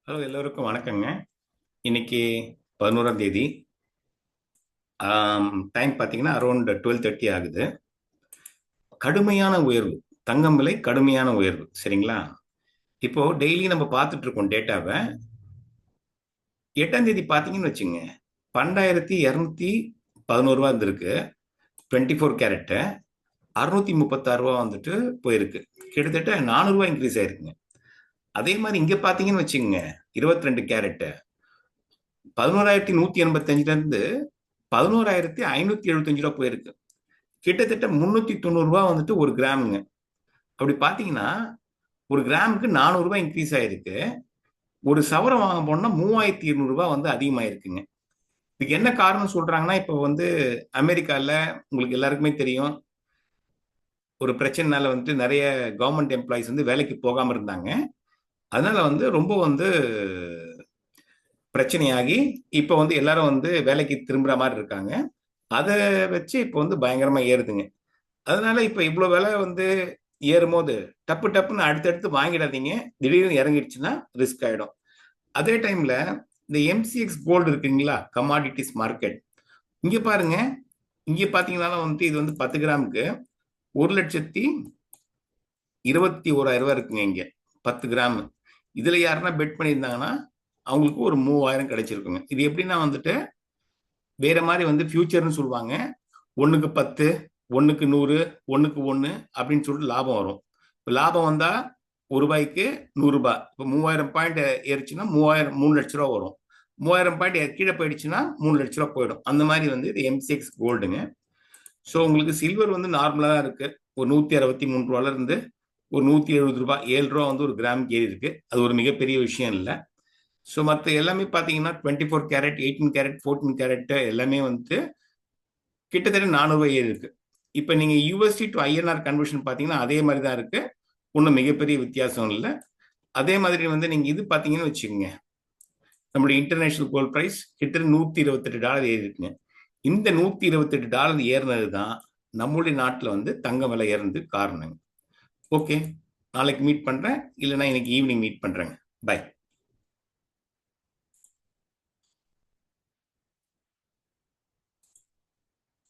Hello எல்லோருக்கும் வணக்கங்க. இன்னைக்கு 11ஆம் தேதி. டைம் பார்த்தீங்கன்னா அரௌண்ட் 12:30 ஆகுது. கடுமையான உயர்வு. தங்கம் விலை கடுமையான உயர்வு. சரிங்களா? இப்போ டெய்லி நம்ம பார்த்துட்டு இருக்கோம் டேட்டாவை. 8ஆம் தேதி பார்த்தீங்கன்னு வச்சுங்க, 12,211 இருந்திருக்கு. 24 கேரட்டு 636 வந்துட்டு போயிருக்கு. கிட்டத்தட்ட 400 இன்க்ரீஸ் ஆயிருக்குங்க. அதே மாதிரி இங்க பார்த்தீங்கன்னு வச்சுங்க, 22 கேரட்டு 11,185 இருந்து 11,575 போயிருக்கு. கிட்டத்தட்ட 390 வந்துட்டு ஒரு கிராமுங்க. அப்படி பாத்தீங்கன்னா ஒரு கிராமுக்கு 400 இன்க்ரீஸ் ஆயிருக்கு. ஒரு சவரம் வாங்க போனா 3,200 வந்து அதிகமாயிருக்குங்க. இதுக்கு என்ன காரணம் சொல்றாங்கன்னா, இப்போ வந்து அமெரிக்கால உங்களுக்கு எல்லாருக்குமே தெரியும், ஒரு பிரச்சனைனால வந்துட்டு நிறைய கவர்மெண்ட் எம்ப்ளாயிஸ் வந்து வேலைக்கு போகாம இருந்தாங்க. அதனால வந்து ரொம்ப வந்து பிரச்சனையாகி இப்போ வந்து எல்லாரும் வந்து வேலைக்கு திரும்புற மாதிரி இருக்காங்க. அதை வச்சு இப்போ வந்து பயங்கரமா ஏறுதுங்க. அதனால இப்ப இவ்வளவு விலை வந்து ஏறும்போது டப்பு டப்புன்னு அடுத்தடுத்து வாங்கிடாதீங்க. திடீர்னு இறங்கிடுச்சுன்னா ரிஸ்க் ஆயிடும். அதே டைம்ல இந்த எம்சிஎக்ஸ் கோல்டு இருக்குங்களா, கமாடிட்டிஸ் மார்க்கெட், இங்க பாருங்க. இங்க பாத்தீங்கன்னா வந்து இது வந்து 10 கிராமுக்கு 1,21,000 இருக்குங்க. இங்க 10 கிராம். இதுல யாருன்னா பெட் பண்ணியிருந்தாங்கன்னா அவங்களுக்கு ஒரு 3,000 கிடைச்சிருக்குங்க. இது எப்படின்னா வந்துட்டு வேற மாதிரி வந்து ஃபியூச்சர்னு சொல்லுவாங்க. 1க்கு 10, 1க்கு 100, 1க்கு 1 அப்படின்னு சொல்லிட்டு லாபம் வரும். இப்போ லாபம் வந்தா ரூபாய்க்கு 100 ரூபாய். இப்போ 3000 பாயிண்ட் ஏறிச்சுன்னா 3000 3 லட்ச ரூபா வரும். 3000 பாயிண்ட் கீழே போயிடுச்சுன்னா 3 லட்ச ரூபா போயிடும். அந்த மாதிரி வந்து இது எம்சிஎக்ஸ் கோல்டுங்க. ஸோ உங்களுக்கு சில்வர் வந்து நார்மலா தான் இருக்கு. ஒரு 163 இருந்து ஒரு 170 ரூபாய், 7 ரூபா வந்து ஒரு கிராமுக்கு ஏறி இருக்கு. அது ஒரு மிகப்பெரிய விஷயம் இல்லை. ஸோ மற்ற எல்லாமே பார்த்தீங்கன்னா 24 கேரட், 18 கேரட், 14 கேரட் எல்லாமே வந்து கிட்டத்தட்ட 400 ஏறி இருக்கு. இப்போ நீங்க யூஎஸ்டி டு ஐஎன்ஆர் கன்வர்ஷன் பார்த்தீங்கன்னா அதே மாதிரி தான் இருக்கு. ஒன்றும் மிகப்பெரிய வித்தியாசம் இல்லை. அதே மாதிரி வந்து நீங்க இது பார்த்தீங்கன்னு வச்சுக்கோங்க, நம்மளுடைய இன்டர்நேஷனல் கோல்ட் பிரைஸ் கிட்டத்தட்ட $128 ஏறி இருக்குங்க. இந்த $128 ஏறினது தான் நம்மளுடைய நாட்டில் வந்து தங்க விலை ஏறினதுக்கு காரணங்க. ஓகே, நாளைக்கு மீட் பண்றேன், இல்லைன்னா இன்னைக்கு ஈவினிங் மீட் பண்றேங்க. பை.